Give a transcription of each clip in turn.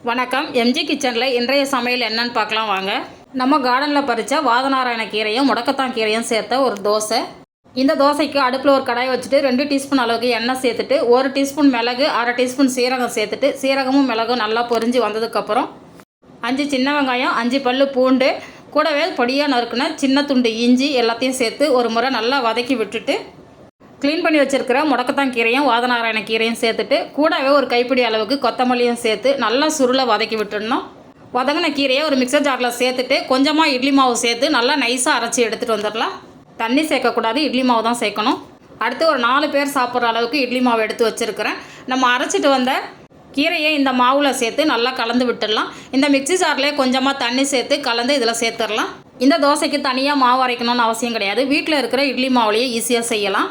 வணக்கம். எம்ஜி கிச்சனில் இன்றைய சமையல் என்னன்னு பார்க்கலாம் வாங்க. நம்ம கார்டனில் பறித்த வாதநாராயண கீரையும் முடக்கத்தான் கீரையும் சேர்த்த ஒரு தோசை. இந்த தோசைக்கு அடுப்பில் ஒரு கடாய் வச்சுட்டு 2 டீஸ்பூன் அளவுக்கு எண்ணெய் சேர்த்துட்டு 1 டீஸ்பூன் மிளகு, 1/2 டீஸ்பூன் சீரகம் சேர்த்துட்டு சீரகமும் மிளகும் நல்லா பொரிஞ்சு வந்ததுக்கப்புறம் 5 சின்ன வெங்காயம், 5 பல்லு பூண்டு, கூடவே பொடியாக நறுக்குன சின்ன துண்டு இஞ்சி எல்லாத்தையும் சேர்த்து ஒரு முறை நல்லா வதக்கி விட்டுட்டு க்ளீன் பண்ணி வச்சுருக்கிற முடக்கத்தான் கீரையும் வாதநாராயண கீரையும் சேர்த்துட்டு கூடவே ஒரு கைப்பிடி அளவுக்கு கொத்தமல்லியும் சேர்த்து நல்லா சுருளை வதக்கி விட்டுடணும். வதங்கின கீரையை ஒரு மிக்சர் ஜாரில் சேர்த்துட்டு கொஞ்சமாக இட்லி மாவு சேர்த்து நல்லா நைஸாக அரைச்சி எடுத்துகிட்டு வந்துடலாம். தண்ணி சேர்க்கக்கூடாது, இட்லி மாவு தான் சேர்க்கணும். அடுத்து ஒரு 4 பேர் சாப்பிட்ற அளவுக்கு இட்லி மாவு எடுத்து வச்சுருக்கிறேன். நம்ம அரைச்சிட்டு வந்த கீரையை இந்த மாவில் சேர்த்து நல்லா கலந்து விட்டுடலாம். இந்த மிக்சி ஜார்லேயே கொஞ்சமாக தண்ணி சேர்த்து கலந்து இதில் சேர்த்துடலாம். இந்த தோசைக்கு தனியாக மாவு அரைக்கணும்னு அவசியம் கிடையாது. வீட்டில் இருக்கிற இட்லி மாவுலேயே ஈஸியாக செய்யலாம்.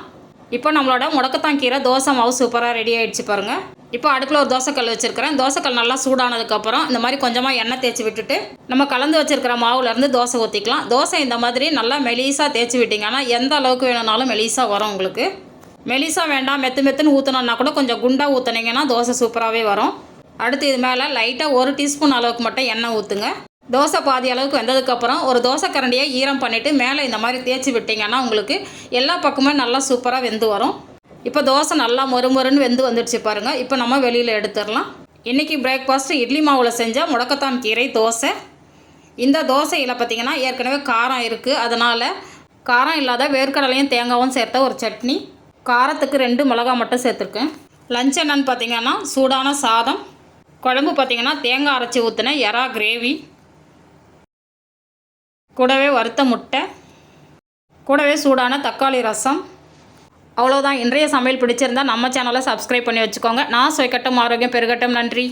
இப்போ நம்மளோட முடக்கத்தான் கீரை தோசை மாவு சூப்பராக ரெடி ஆகிடுச்சு பாருங்கள். இப்போ அடுப்பில் ஒரு தோசைக்கல் வச்சுருக்கிறேன். தோசைக்கல் நல்லா சூடானதுக்கப்புறம் இந்த மாதிரி கொஞ்சமாக எண்ணெய் தேய்ச்சி விட்டுட்டு நம்ம கலந்து வச்சுருக்கிற மாவுலேருந்து தோசை ஊற்றிக்கலாம். தோசை இந்த மாதிரி நல்லா மெலிசாக தேய்ச்சி விட்டிங்கன்னா எந்த அளவுக்கு வேணும்னாலும் மெலிசாக வரும். உங்களுக்கு மெலிசாக வேண்டாம், மெத்துன்னு ஊற்றணுன்னா கூட கொஞ்சம் குண்டாக ஊற்றுனீங்கன்னா தோசை சூப்பராகவே வரும். அடுத்து இது மேலே லைட்டாக 1 டீஸ்பூன் அளவுக்கு மட்டும் எண்ணெய் ஊற்றுங்க. தோசை பாதி அளவுக்கு வெந்ததுக்கப்புறம் ஒரு தோசை கரண்டியை ஈரம் பண்ணிவிட்டு மேலே இந்த மாதிரி தேய்ச்சி விட்டிங்கன்னா உங்களுக்கு எல்லா பக்கமும் நல்லா சூப்பராக வெந்து வரும். இப்போ தோசை நல்லா மொறுமொறுன்னு வெந்து வந்துடுச்சு பாருங்கள். இப்போ நம்ம வெளியில் எடுத்துடலாம். இன்றைக்கி பிரேக்ஃபாஸ்ட்டு இட்லி மாவில் செஞ்ச முடக்கத்தான் கீரை தோசை. இந்த தோசையில் பார்த்திங்கன்னா ஏற்கனவே காரம் இருக்குது, அதனால் காரம் இல்லாத வேர்க்கடலையும் தேங்காயும் சேர்த்த ஒரு சட்னி. காரத்துக்கு 2 மிளகா மட்டும் சேர்த்துருக்கேன். லஞ்ச் என்னன்னு பார்த்திங்கன்னா சூடான சாதம், குழம்பு பார்த்திங்கன்னா தேங்காய் அரைச்சி ஊற்றின எறா கிரேவி, கூடவே வறுத்த முட்டை, கூடவே சூடான தக்காளி ரசம். அவ்வளோதான். இன்றைய சமையல் பிடிச்சிருந்தால் நம்ம சேனலை சப்ஸ்கிரைப் பண்ணி வச்சுக்கோங்க. நான் சுவைக்கட்டும், ஆரோக்கியம் பெருகட்டும். நன்றி.